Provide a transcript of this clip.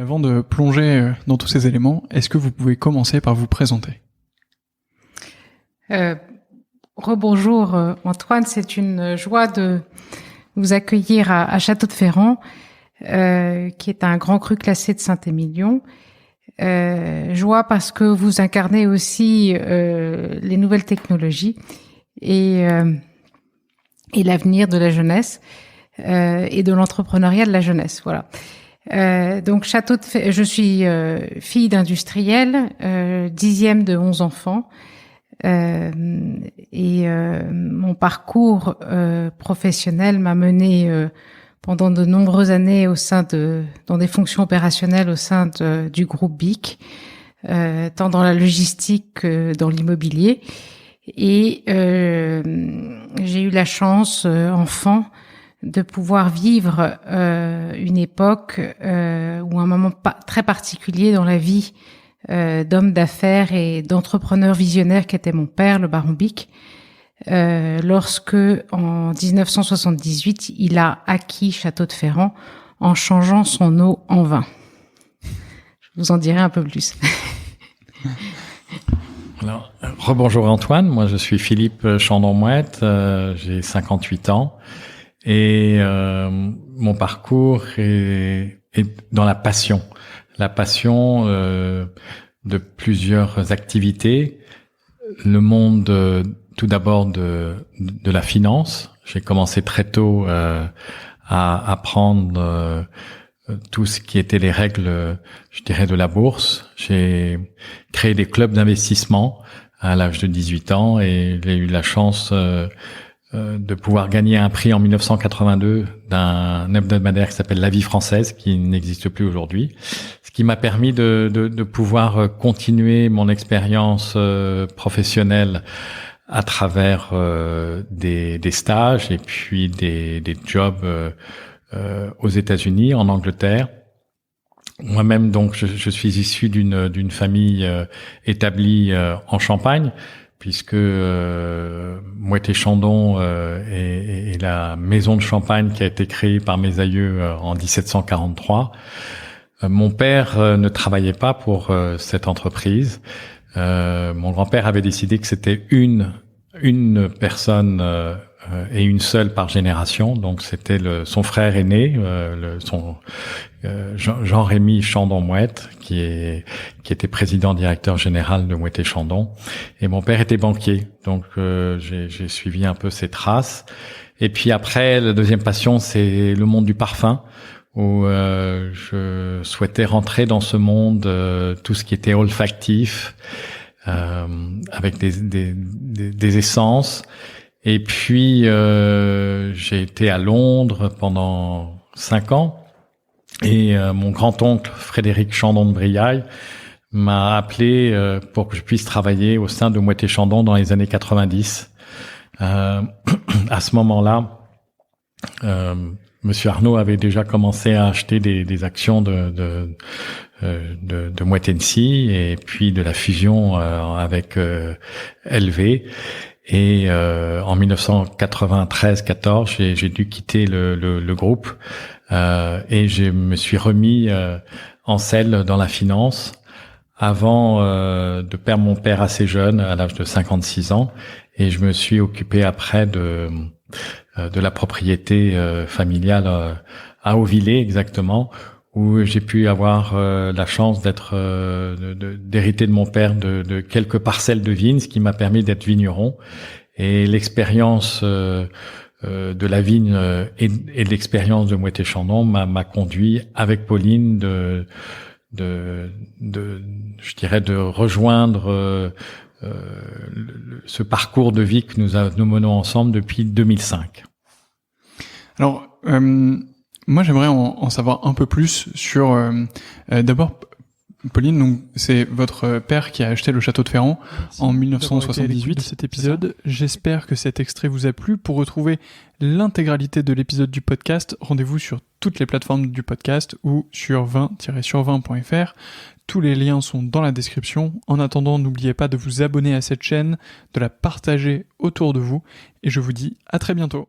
Avant de plonger dans tous ces éléments, est-ce que vous pouvez commencer par vous présenter ? Rebonjour Antoine, c'est une joie de vous accueillir à Château-de-Ferrand, qui est un grand cru classé de Saint-Émilion. Joie parce que vous incarnez aussi les nouvelles technologies et l'avenir de la jeunesse et de l'entrepreneuriat de la jeunesse. Voilà. Donc je suis fille d'industriel, 10e de 11 enfants. Mon parcours professionnel m'a mené pendant de nombreuses années dans des fonctions opérationnelles au sein du groupe BIC, tant dans la logistique que dans l'immobilier. Et j'ai eu la chance, enfant, de pouvoir vivre une époque ou un moment très particulier dans la vie d'homme d'affaires et d'entrepreneur visionnaire qu'était mon père, le baron Bic, lorsque, en 1978, il a acquis Château-de-Ferrand en changeant son eau en vin. Je vous en dirai un peu plus. Alors, rebonjour Antoine, moi je suis Philippe Chandon-Mouette, j'ai 58 ans et mon parcours est dans la passion de plusieurs activités. Le monde tout d'abord de la finance. J'ai commencé très tôt à apprendre tout ce qui était les règles, je dirais, de la bourse. J'ai créé des clubs d'investissement à l'âge de 18 ans et j'ai eu la chance de pouvoir gagner un prix en 1982 d'un hebdomadaire qui s'appelle La Vie française, qui n'existe plus aujourd'hui, ce qui m'a permis de pouvoir continuer mon expérience professionnelle à travers des stages et puis des jobs aux États-Unis, en Angleterre. Moi-même, donc, je suis issu d'une famille établie en Champagne, puisque Mouette Chandon est la maison de Champagne qui a été créée par mes aïeux en 1743. Mon père ne travaillait pas pour cette entreprise. Mon grand-père avait décidé que c'était une personne et une seule par génération. Donc c'était son frère aîné, Jean-Rémy Chandon-Mouette, qui était président directeur général de Mouette Chandon. Et mon père était banquier. Donc j'ai suivi un peu ses traces. Et puis après, la deuxième passion, c'est le monde du parfum, où je souhaitais rentrer dans ce monde, tout ce qui était olfactif, avec des essences. Et puis j'ai été à Londres pendant 5 ans et mon grand-oncle Frédéric Chandon de Briaille m'a appelé pour que je puisse travailler au sein de Mouette Chandon dans les années 90. À ce moment-là, Monsieur Arnaud avait déjà commencé à acheter des actions de Mouette Hennessy et puis de la fusion avec LV. Et en 1993-14, j'ai dû quitter le groupe et je me suis remis en selle dans la finance avant de perdre mon père assez jeune, à l'âge de 56 ans. Et je me suis occupé après de la propriété familiale à Auvillers exactement, où j'ai pu avoir la chance d'hériter de mon père de quelques parcelles de vignes, ce qui m'a permis d'être vigneron. Et l'expérience de la vigne et de l'expérience de Mouette Chandon m'a conduit avec Pauline je dirais de rejoindre ce parcours de vie que nous menons ensemble depuis 2005. Alors, moi, j'aimerais en savoir un peu plus sur... d'abord, Pauline, donc, c'est votre père qui a acheté le château de Ferrand en 1978 de cet épisode. J'espère que cet extrait vous a plu. Pour retrouver l'intégralité de l'épisode du podcast, rendez-vous sur toutes les plateformes du podcast ou sur 20-sur20.fr. Tous les liens sont dans la description. En attendant, n'oubliez pas de vous abonner à cette chaîne, de la partager autour de vous, et je vous dis à très bientôt.